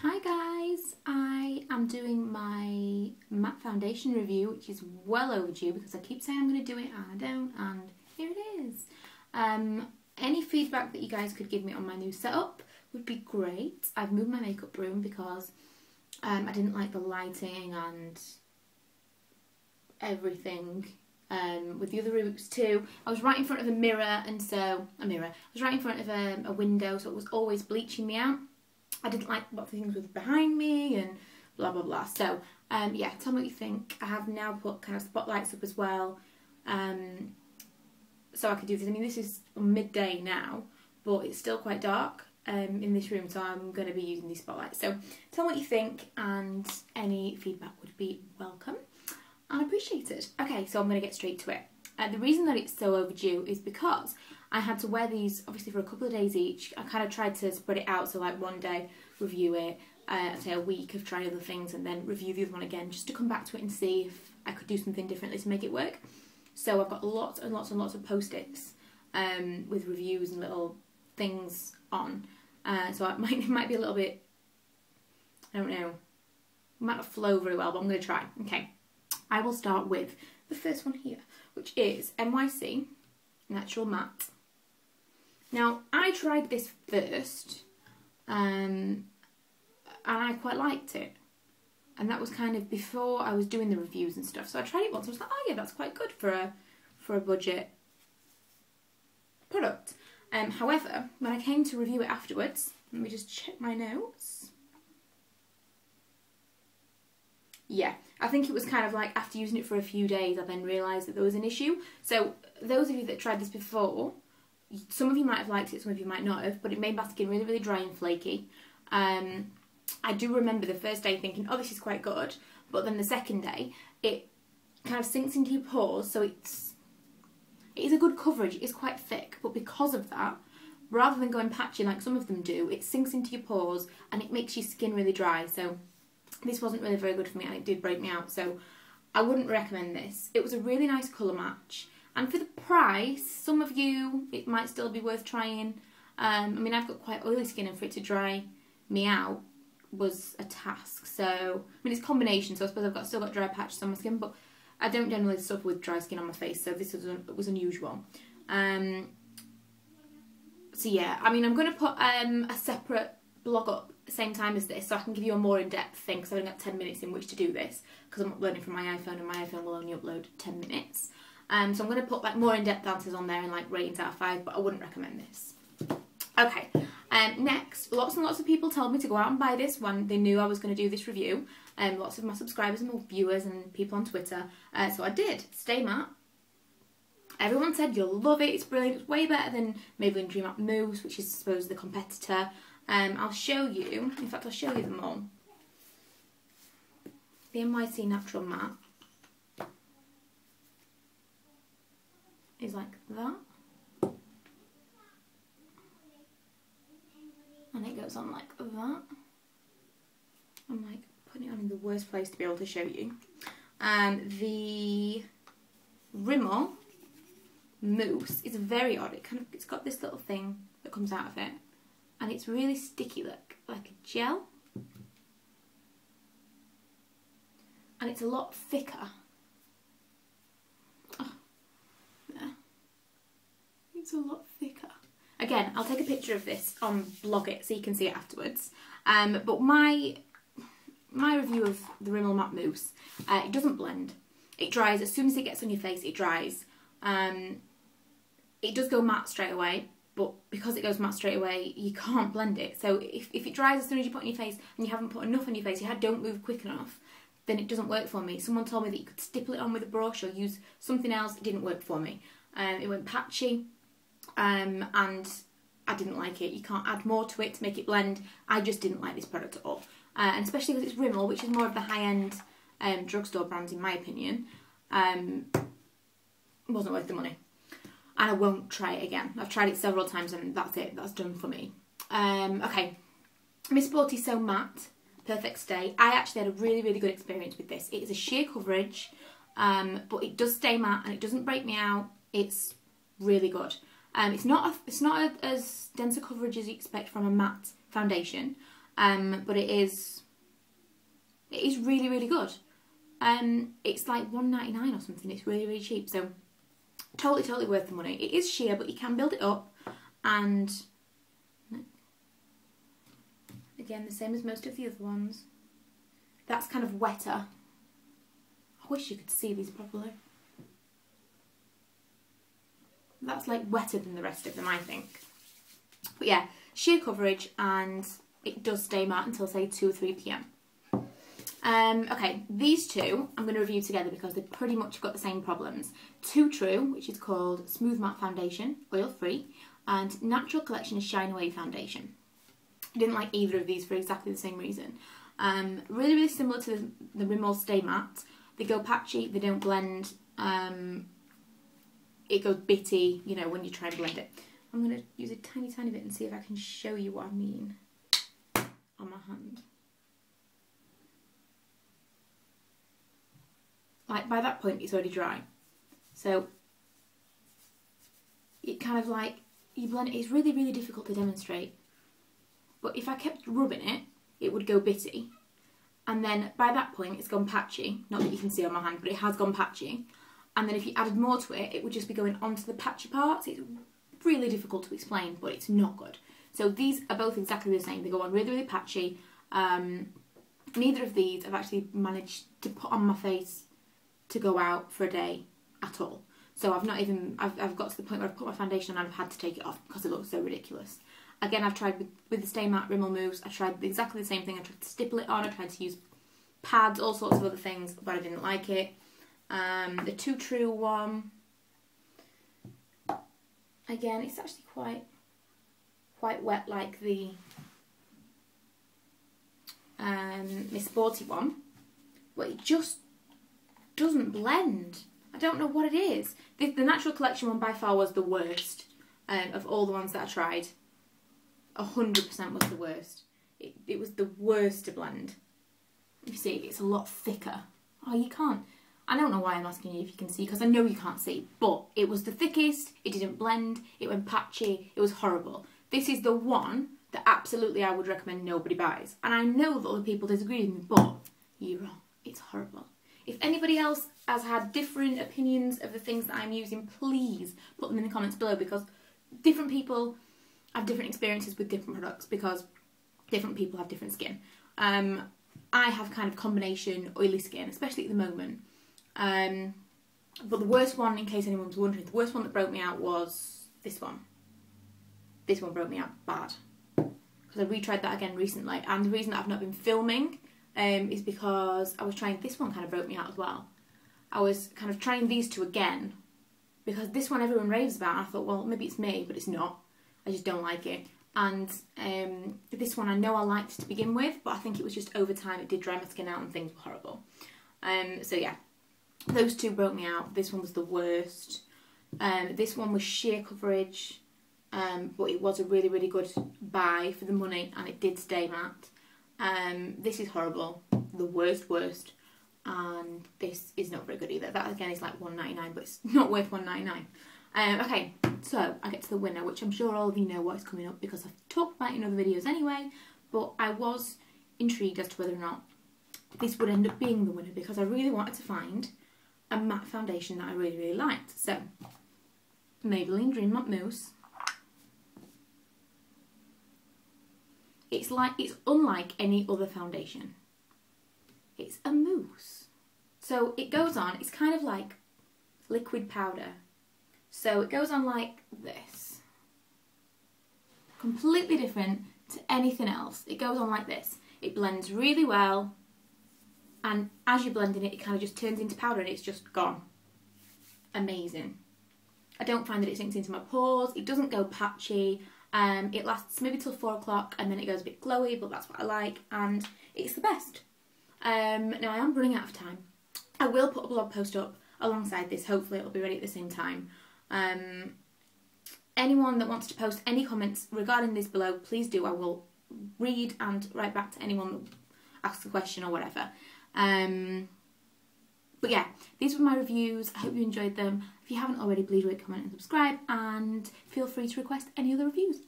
Hi guys, I am doing my matte foundation review, which is well overdue because I keep saying I'm going to do it and I don't, and here it is. Any feedback that you guys could give me on my new setup would be great. I've moved my makeup room because I didn't like the lighting and everything. With the other rooms too, I was right in front of a mirror, and so I was right in front of a window, so it was always bleaching me out. I didn't like what things was behind me and blah blah blah. So yeah, tell me what you think. I have now put kind of spotlights up as well, so I could do this. I mean, this is midday now, but it's still quite dark in this room, so I'm going to be using these spotlights. So tell me what you think, and any feedback would be welcome and appreciated. Okay, so I'm going to get straight to it. The reason that it's so overdue is because I had to wear these obviously for a couple of days each. I kind of tried to spread it out, so like one day review it, say a week of trying other things, and then review the other one again, just to come back to it and see if I could do something differently to make it work. So I've got lots and lots and lots of post-its with reviews and little things on. So it might be a little bit, I don't know, might not flow very well, but I'm going to try. Okay, I will start with the first one here, which is NYC Natural Matte. Now, I tried this first, and I quite liked it. And that was kind of before I was doing the reviews and stuff. So I tried it once, I was like, oh yeah, that's quite good for a budget product. However, when I came to review it afterwards, let me just check my notes. Yeah, I think it was kind of like after using it for a few days, I then realised that there was an issue. So those of you that tried this before, some of you might have liked it, some of you might not have, but it made my skin really, really dry and flaky. I do remember the first day thinking, oh, this is quite good, but then the second day, it kind of sinks into your pores, so it is a good coverage, it is quite thick, but because of that, rather than going patchy like some of them do, it sinks into your pores and it makes your skin really dry. So this wasn't really very good for me, and it did break me out, so I wouldn't recommend this. It was a really nice colour match, and for the price, some of you, it might still be worth trying. I mean, I've got quite oily skin, and for it to dry me out was a task. So, I mean, it's a combination, so I suppose I've still got dry patches on my skin, but I don't generally suffer with dry skin on my face, so this was unusual. So yeah, I mean, I'm going to put a separate blog up at the same time as this, so I can give you a more in-depth thing, because I've only got 10 minutes in which to do this, because I'm uploading from my iPhone, and my iPhone will only upload 10 minutes. So I'm going to put like more in-depth answers on there and like ratings out of 5, but I wouldn't recommend this. Okay, next, lots and lots of people told me to go out and buy this when they knew I was going to do this review. Lots of my subscribers and my viewers and people on Twitter. So I did. Stay Matte. Everyone said you'll love it, it's brilliant, it's way better than Maybelline Dream Matte Mousse, which is I suppose the competitor. I'll show you, in fact I'll show you them all. The NYC Natural Matte is like that. And it goes on like that. I'm like putting it on in the worst place to be able to show you. The Rimmel Mousse is very odd. It's got this little thing that comes out of it, and it's really sticky, look, like a gel. And it's a lot thicker. Oh, there. It's a lot thicker. Again, I'll take a picture of this on Blog It so you can see it afterwards. But my review of the Rimmel Matte Mousse, it doesn't blend. It dries as soon as it gets on your face. It dries. It does go matte straight away, but because it goes matte straight away, you can't blend it. So if it dries as soon as you put it on your face and you haven't put enough on your face, you don't move quick enough, then it doesn't work for me. Someone told me that you could stipple it on with a brush or use something else. It didn't work for me. It went patchy. And I didn't like it. You can't add more to it to make it blend. I just didn't like this product at all. And especially because it's Rimmel, which is more of the high-end drugstore brands in my opinion. Wasn't worth the money. And I won't try it again. I've tried it several times and that's it. That's done for me. Okay. Miss Sporty So Matte Perfect Stay. I actually had a really, really good experience with this. It is a sheer coverage, but it does stay matte and it doesn't break me out. It's really good. It's not as dense a coverage as you expect from a matte foundation, but it is really, really good. It's like £1.99 or something. It's really, really cheap. So totally worth the money. It is sheer, but you can build it up, and again, the same as most of the other ones. That's kind of wetter. I wish you could see these properly. That's like wetter than the rest of them, I think. But yeah, sheer coverage, and it does stay matte until say 2 or 3 PM. Okay, these two I'm going to review together because they pretty much got the same problems. Too True, which is called Smooth Matte Foundation, oil free, and Natural Collection Shine Away Foundation. I didn't like either of these for exactly the same reason. Really, really similar to the Rimmel Stay Matte. They go patchy, they don't blend, it goes bitty, you know, when you try and blend it. I'm going to use a tiny bit and see if I can show you what I mean on my hand. Like, by that point, it's already dry. So, it kind of like, you blend it, it's really, really difficult to demonstrate. But if I kept rubbing it, it would go bitty. And then, by that point, it's gone patchy. Not that you can see on my hand, but it has gone patchy. And then if you added more to it, it would just be going onto the patchy parts. It's really difficult to explain, but it's not good. So these are both exactly the same. They go on really, really patchy. Neither of these I've actually managed to put on my face to go out for a day at all. So I've got to the point where I've put my foundation on and I've had to take it off because it looks so ridiculous. Again, I've tried with the Stay Matte Rimmel Mousse. I tried exactly the same thing. I tried to stipple it on. I tried to use pads, all sorts of other things, but I didn't like it. The Too True one, again, it's actually quite wet like the Miss Sporty one, but it just doesn't blend. I don't know what it is. The Natural Collection one by far was the worst of all the ones that I tried. 100% was the worst. It was the worst to blend. You see, it's a lot thicker. Oh, you can't. I don't know why I'm asking you if you can see, because I know you can't see, but it was the thickest, it didn't blend, it went patchy, it was horrible. This is the one that absolutely I would recommend nobody buys. And I know that other people disagree with me, but you're wrong. It's horrible. If anybody else has had different opinions of the things that I'm using, please put them in the comments below, because different people have different experiences with different products, because different people have different skin. I have kind of combination oily skin, especially at the moment. But the worst one, in case anyone's wondering, the worst one that broke me out was this one. This one broke me out bad. Because I retried that again recently, and the reason that I've not been filming is because I was trying, this one kind of broke me out as well. I was kind of trying these two again, because this one everyone raves about, and I thought, well, maybe it's me, but it's not. I just don't like it. And this one I know I liked to begin with, but I think it was just over time it did dry my skin out and things were horrible. So yeah, those two broke me out. This one was the worst. This one was sheer coverage, but it was a really, really good buy for the money, and it did stay matte. This is horrible, the worst, and this is not very good either. That again is like £1.99, but it's not worth £1.99. Okay, so I get to the winner, which I'm sure all of you know what is coming up because I've talked about it in other videos anyway, but I was intrigued as to whether or not this would end up being the winner, because I really wanted to find a matte foundation that I really, really liked. So, Maybelline Dream Matte Mousse. It's unlike any other foundation. It's a mousse. So it goes on, it's kind of like liquid powder. So it goes on like this. Completely different to anything else. It goes on like this. It blends really well, and as you're blending it, it kind of just turns into powder and it's just gone. Amazing. I don't find that it sinks into my pores. It doesn't go patchy. It lasts maybe till 4 o'clock and then it goes a bit glowy, but that's what I like, and it's the best. Now I am running out of time. I will put a blog post up alongside this. Hopefully it'll be ready at the same time. Anyone that wants to post any comments regarding this below, please do. I will read and write back to anyone that asks a question or whatever. But yeah, these were my reviews. I hope you enjoyed them. If you haven't already, please rate, comment and subscribe, and feel free to request any other reviews.